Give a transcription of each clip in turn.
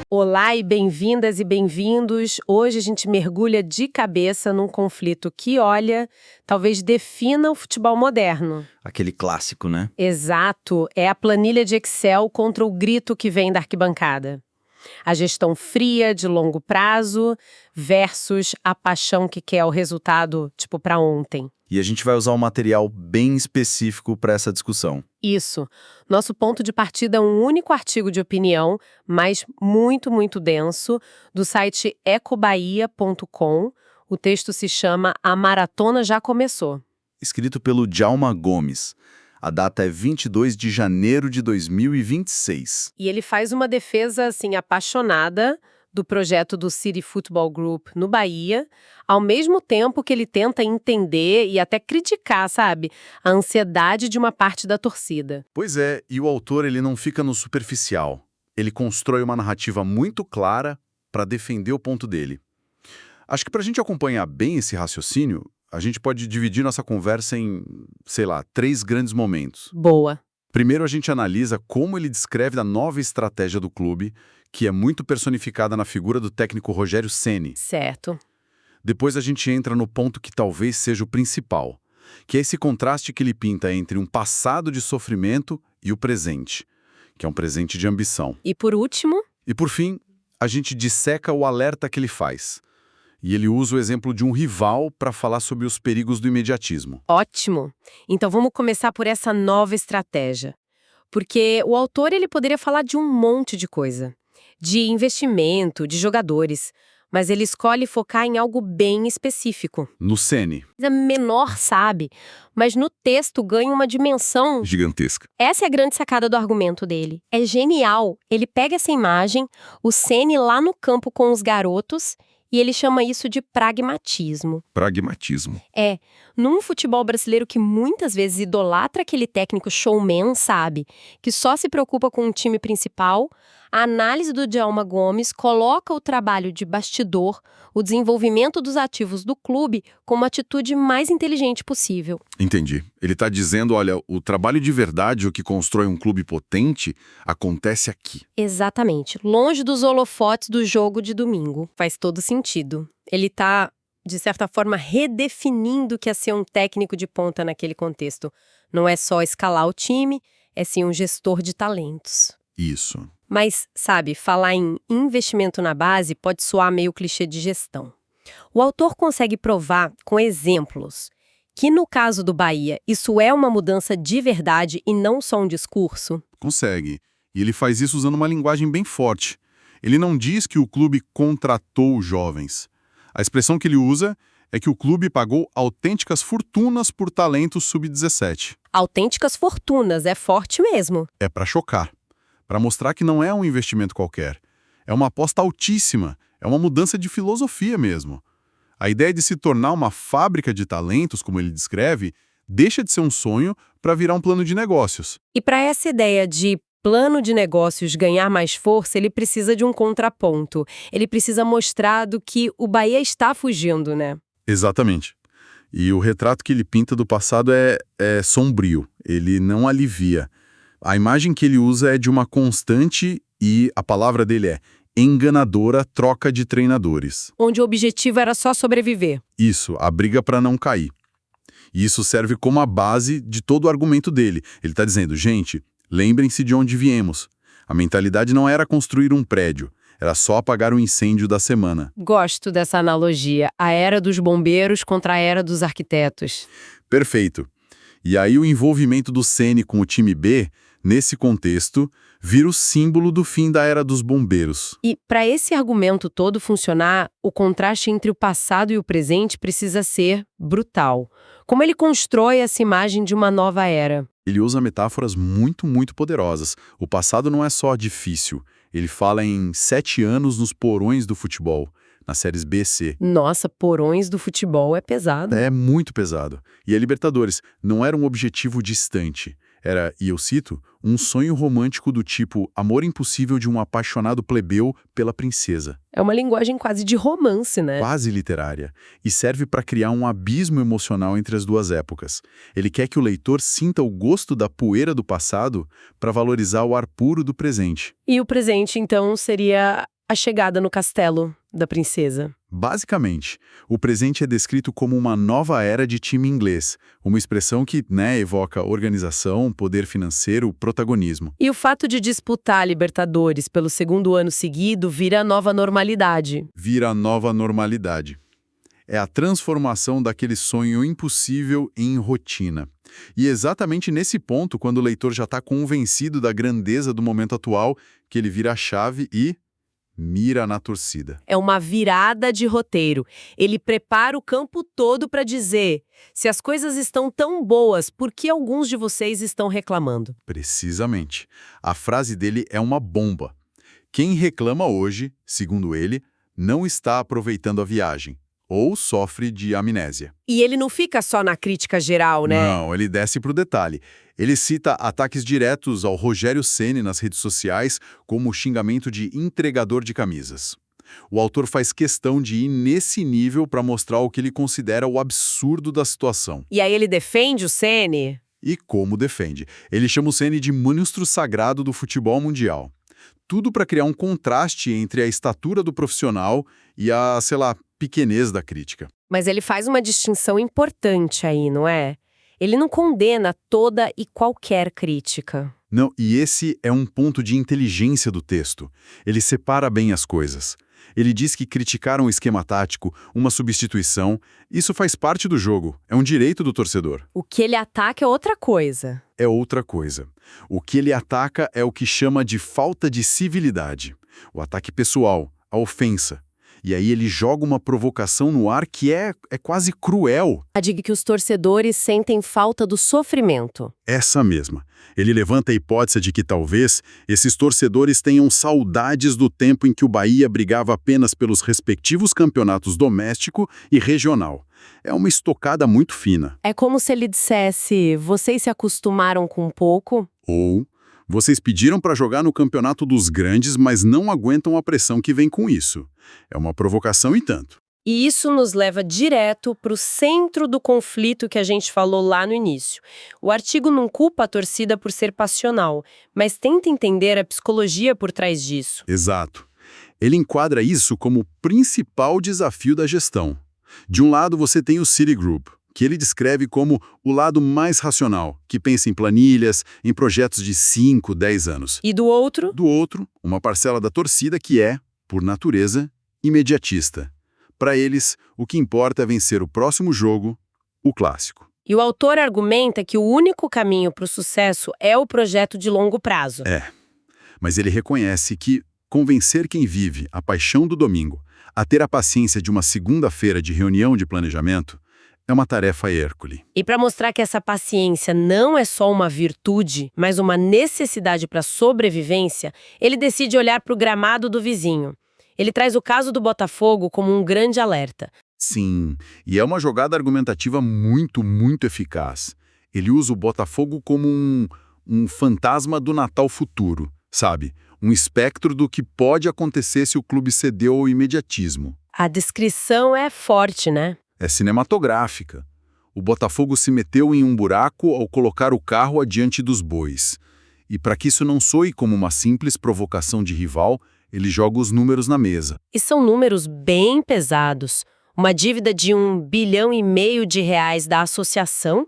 Olá e bem-vindas e bem-vindos. Hoje a gente mergulha de cabeça num conflito que, olha, talvez defina o futebol moderno. Aquele clássico, né? Exato, é a planilha de Excel contra o grito que vem da arquibancada. A gestão fria, de longo prazo, versus a paixão que quer o resultado, tipo, para ontem. E a gente vai usar um material bem específico para essa discussão. Isso. Nosso ponto de partida é um único artigo de opinião, mas muito, muito denso, do site ecobahia.com. O texto se chama A Maratona Já Começou. Escrito pelo Djalma Gomes. A data é 22 de janeiro de 2026. E ele faz uma defesa, assim, apaixonada do projeto do City Football Group no Bahia, ao mesmo tempo que ele tenta entender e até criticar, sabe, a ansiedade de uma parte da torcida. Pois é, e o autor ele não fica no superficial. Ele constrói uma narrativa muito clara para defender o ponto dele. Acho que para a gente acompanhar bem esse raciocínio, a gente pode dividir nossa conversa em, 3 grandes momentos. Boa. Primeiro, a gente analisa como ele descreve a nova estratégia do clube, que é muito personificada na figura do técnico Rogério Ceni. Certo. Depois a gente entra no ponto que talvez seja o principal, que é esse contraste que ele pinta entre um passado de sofrimento e o presente, que é um presente de ambição. E por último? E por fim, a gente disseca o alerta que ele faz. E ele usa o exemplo de um rival para falar sobre os perigos do imediatismo. Ótimo. Então vamos começar por essa nova estratégia. Porque o autor ele poderia falar de um monte de coisa. De investimento, de jogadores. Mas ele escolhe focar em algo bem específico. No Ceni. É menor, sabe? Mas no texto ganha uma dimensão Gigantesca. Essa é a grande sacada do argumento dele. É genial. Ele pega essa imagem, o Ceni lá no campo com os garotos, e ele chama isso de pragmatismo. Pragmatismo. Num futebol brasileiro que muitas vezes idolatra aquele técnico showman, sabe? Que só se preocupa com o time principal, a análise do Djalma Gomes coloca o trabalho de bastidor, o desenvolvimento dos ativos do clube, como a atitude mais inteligente possível. Entendi. Ele está dizendo, olha, o trabalho de verdade, o que constrói um clube potente, acontece aqui. Exatamente. Longe dos holofotes do jogo de domingo. Faz todo sentido. Ele está, de certa forma, redefinindo o que é ser um técnico de ponta naquele contexto. Não é só escalar o time, é sim um gestor de talentos. Isso. Mas, sabe, falar em investimento na base pode soar meio clichê de gestão. O autor consegue provar, com exemplos, que no caso do Bahia, isso é uma mudança de verdade e não só um discurso. Consegue. E ele faz isso usando uma linguagem bem forte. Ele não diz que o clube contratou jovens. A expressão que ele usa é que o clube pagou autênticas fortunas por talentos sub-17. Autênticas fortunas, é forte mesmo. É para chocar. Para mostrar que não é um investimento qualquer. É uma aposta altíssima. É uma mudança de filosofia mesmo. A ideia de se tornar uma fábrica de talentos, como ele descreve, deixa de ser um sonho para virar um plano de negócios. E para essa ideia de plano de negócios ganhar mais força, ele precisa de um contraponto. Ele precisa mostrar do que o Bahia está fugindo, né? Exatamente. E o retrato que ele pinta do passado é sombrio. Ele não alivia. A imagem que ele usa é de uma constante e a palavra dele é enganadora troca de treinadores. Onde o objetivo era só sobreviver. Isso, a briga para não cair. E isso serve como a base de todo o argumento dele. Ele está dizendo, gente, lembrem-se de onde viemos. A mentalidade não era construir um prédio, era só apagar o incêndio da semana. Gosto dessa analogia, a era dos bombeiros contra a era dos arquitetos. Perfeito. E aí o envolvimento do Ceni com o time B, nesse contexto, vira o símbolo do fim da era dos bombeiros. E para esse argumento todo funcionar, o contraste entre o passado e o presente precisa ser brutal. Como ele constrói essa imagem de uma nova era? Ele usa metáforas muito, muito poderosas. O passado não é só difícil. Ele fala em 7 anos nos porões do futebol, nas séries B e C. Nossa, porões do futebol é pesado. É muito pesado. E a Libertadores não era um objetivo distante. Era, e eu cito, um sonho romântico do tipo amor impossível de um apaixonado plebeu pela princesa. É uma linguagem quase de romance, né? Quase literária. E serve para criar um abismo emocional entre as duas épocas. Ele quer que o leitor sinta o gosto da poeira do passado para valorizar o ar puro do presente. E o presente, então, seria a chegada no castelo da princesa. Basicamente, o presente é descrito como uma nova era de time inglês, uma expressão que, evoca organização, poder financeiro, protagonismo. E o fato de disputar a Libertadores pelo segundo ano seguido vira a nova normalidade. Vira a nova normalidade. É a transformação daquele sonho impossível em rotina. E exatamente nesse ponto, quando o leitor já está convencido da grandeza do momento atual, que ele vira a chave e mira na torcida. É uma virada de roteiro. Ele prepara o campo todo para dizer: se as coisas estão tão boas, por que alguns de vocês estão reclamando? Precisamente. A frase dele é uma bomba. Quem reclama hoje, segundo ele, não está aproveitando a viagem, ou sofre de amnésia. E ele não fica só na crítica geral, né? Não, ele desce para o detalhe. Ele cita ataques diretos ao Rogério Ceni nas redes sociais como xingamento de entregador de camisas. O autor faz questão de ir nesse nível para mostrar o que ele considera o absurdo da situação. E aí ele defende o Ceni? E como defende. Ele chama o Ceni de monstro sagrado do futebol mundial. Tudo para criar um contraste entre a estatura do profissional e a, pequenez da crítica. Mas ele faz uma distinção importante aí, não é? Ele não condena toda e qualquer crítica. Não, e esse é um ponto de inteligência do texto. Ele separa bem as coisas. Ele diz que criticar um esquema tático, uma substituição, isso faz parte do jogo, é um direito do torcedor. O que ele ataca é outra coisa. É outra coisa. O que ele ataca é o que chama de falta de civilidade. O ataque pessoal, a ofensa. E aí ele joga uma provocação no ar que é quase cruel. A diga que os torcedores sentem falta do sofrimento. Essa mesma. Ele levanta a hipótese de que talvez esses torcedores tenham saudades do tempo em que o Bahia brigava apenas pelos respectivos campeonatos doméstico e regional. É uma estocada muito fina. É como se ele dissesse: vocês se acostumaram com pouco? Ou vocês pediram para jogar no campeonato dos grandes, mas não aguentam a pressão que vem com isso. É uma provocação e tanto. E isso nos leva direto para o centro do conflito que a gente falou lá no início. O artigo não culpa a torcida por ser passional, mas tenta entender a psicologia por trás disso. Exato. Ele enquadra isso como o principal desafio da gestão. De um lado, você tem o Citigroup, que ele descreve como o lado mais racional, que pensa em planilhas, em projetos de 5, 10 anos. E do outro? Do outro, uma parcela da torcida que é, por natureza, imediatista. Para eles, o que importa é vencer o próximo jogo, o clássico. E o autor argumenta que o único caminho para o sucesso é o projeto de longo prazo. Mas ele reconhece que convencer quem vive a paixão do domingo a ter a paciência de uma segunda-feira de reunião de planejamento é uma tarefa hércule. E para mostrar que essa paciência não é só uma virtude, mas uma necessidade para a sobrevivência, ele decide olhar para o gramado do vizinho. Ele traz o caso do Botafogo como um grande alerta. Sim, e é uma jogada argumentativa muito, muito eficaz. Ele usa o Botafogo como um fantasma do Natal futuro, sabe? Um espectro do que pode acontecer se o clube cedeu ao imediatismo. A descrição é forte, né? É cinematográfica. O Botafogo se meteu em um buraco ao colocar o carro adiante dos bois. E para que isso não soe como uma simples provocação de rival, ele joga os números na mesa. E são números bem pesados. Uma dívida de R$1,5 bilhão da associação,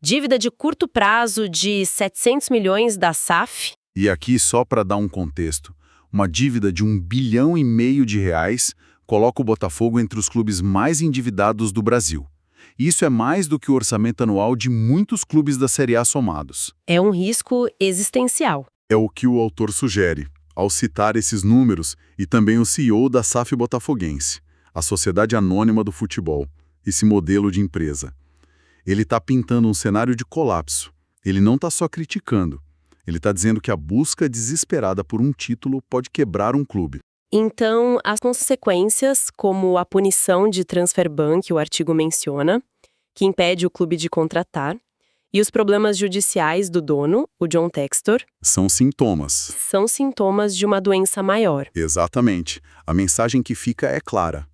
dívida de curto prazo de 700 milhões da SAF. E aqui, só para dar um contexto, uma dívida de R$1,5 bilhão coloca o Botafogo entre os clubes mais endividados do Brasil. Isso é mais do que o orçamento anual de muitos clubes da Série A somados. É um risco existencial. É o que o autor sugere, ao citar esses números e também o CEO da SAF Botafoguense, a Sociedade Anônima do Futebol, esse modelo de empresa. Ele está pintando um cenário de colapso. Ele não está só criticando. Ele está dizendo que a busca desesperada por um título pode quebrar um clube. Então, as consequências, como a punição de transfer ban que o artigo menciona, que impede o clube de contratar, e os problemas judiciais do dono, o John Textor, são sintomas. São sintomas de uma doença maior. Exatamente. A mensagem que fica é clara.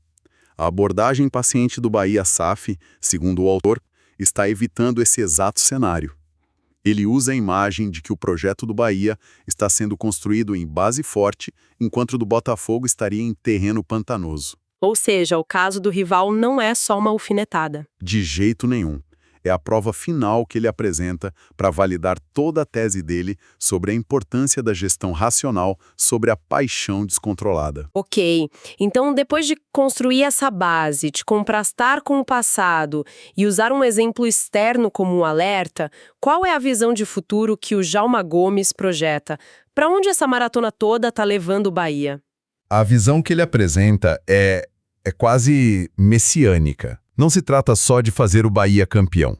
A abordagem paciente do Bahia SAF, segundo o autor, está evitando esse exato cenário. Ele usa a imagem de que o projeto do Bahia está sendo construído em base forte, enquanto o do Botafogo estaria em terreno pantanoso. Ou seja, o caso do rival não é só uma alfinetada. De jeito nenhum. É a prova final que ele apresenta para validar toda a tese dele sobre a importância da gestão racional sobre a paixão descontrolada. Ok, então depois de construir essa base, de contrastar com o passado e usar um exemplo externo como um alerta, qual é a visão de futuro que o Djalma Gomes projeta? Para onde essa maratona toda está levando o Bahia? A visão que ele apresenta é quase messiânica. Não se trata só de fazer o Bahia campeão.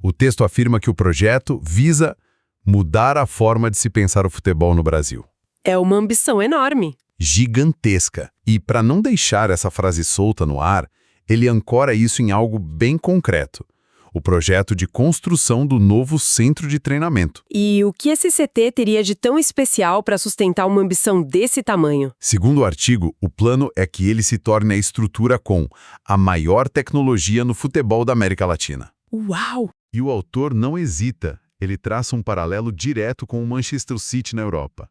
O texto afirma que o projeto visa mudar a forma de se pensar o futebol no Brasil. É uma ambição enorme. Gigantesca. E para não deixar essa frase solta no ar, ele ancora isso em algo bem concreto. O projeto de construção do novo centro de treinamento. E o que esse CT teria de tão especial para sustentar uma ambição desse tamanho? Segundo o artigo, o plano é que ele se torne a estrutura com a maior tecnologia no futebol da América Latina. Uau! E o autor não hesita, ele traça um paralelo direto com o Manchester City na Europa.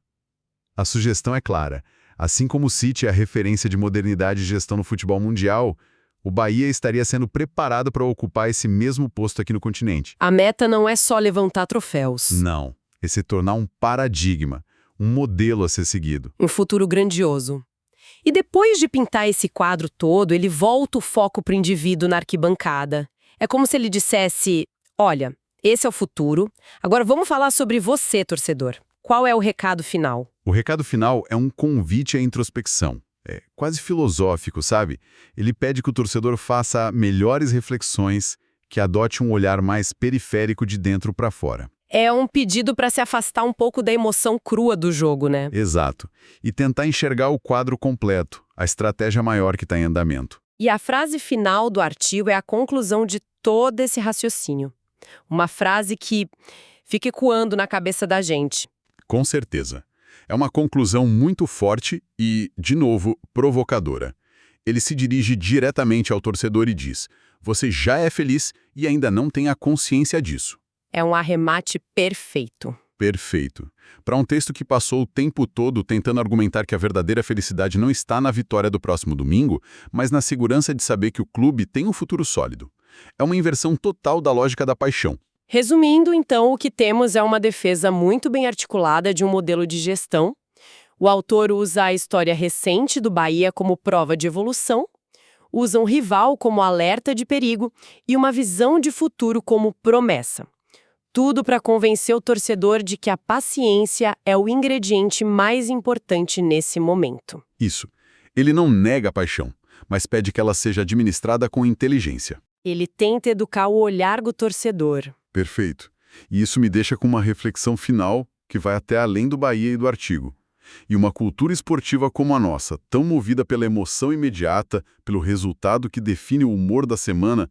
A sugestão é clara. Assim como o City é a referência de modernidade e gestão no futebol mundial, o Bahia estaria sendo preparado para ocupar esse mesmo posto aqui no continente. A meta não é só levantar troféus. Não, é se tornar um paradigma, um modelo a ser seguido. Um futuro grandioso. E depois de pintar esse quadro todo, ele volta o foco para o indivíduo na arquibancada. É como se ele dissesse, olha, esse é o futuro, agora vamos falar sobre você, torcedor. Qual é o recado final? O recado final é um convite à introspecção. É quase filosófico, sabe? Ele pede que o torcedor faça melhores reflexões, que adote um olhar mais periférico de dentro para fora. É um pedido para se afastar um pouco da emoção crua do jogo, né? Exato. E tentar enxergar o quadro completo, a estratégia maior que está em andamento. E a frase final do artigo é a conclusão de todo esse raciocínio. Uma frase que fica ecoando na cabeça da gente. Com certeza. É uma conclusão muito forte e, de novo, provocadora. Ele se dirige diretamente ao torcedor e diz: você já é feliz e ainda não tem a consciência disso. É um arremate perfeito. Perfeito. Para um texto que passou o tempo todo tentando argumentar que a verdadeira felicidade não está na vitória do próximo domingo, mas na segurança de saber que o clube tem um futuro sólido. É uma inversão total da lógica da paixão. Resumindo, então, o que temos é uma defesa muito bem articulada de um modelo de gestão. O autor usa a história recente do Bahia como prova de evolução, usa um rival como alerta de perigo e uma visão de futuro como promessa. Tudo para convencer o torcedor de que a paciência é o ingrediente mais importante nesse momento. Isso. Ele não nega a paixão, mas pede que ela seja administrada com inteligência. Ele tenta educar o olhar do torcedor. Perfeito. E isso me deixa com uma reflexão final que vai até além do Bahia e do artigo. E uma cultura esportiva como a nossa, tão movida pela emoção imediata, pelo resultado que define o humor da semana,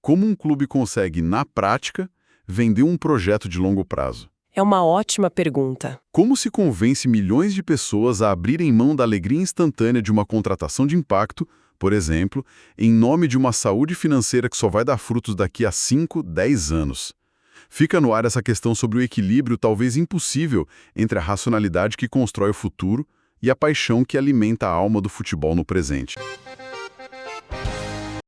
como um clube consegue, na prática, vender um projeto de longo prazo? É uma ótima pergunta. Como se convence milhões de pessoas a abrirem mão da alegria instantânea de uma contratação de impacto, por exemplo, em nome de uma saúde financeira que só vai dar frutos daqui a 5, 10 anos? Fica no ar essa questão sobre o equilíbrio talvez impossível entre a racionalidade que constrói o futuro e a paixão que alimenta a alma do futebol no presente.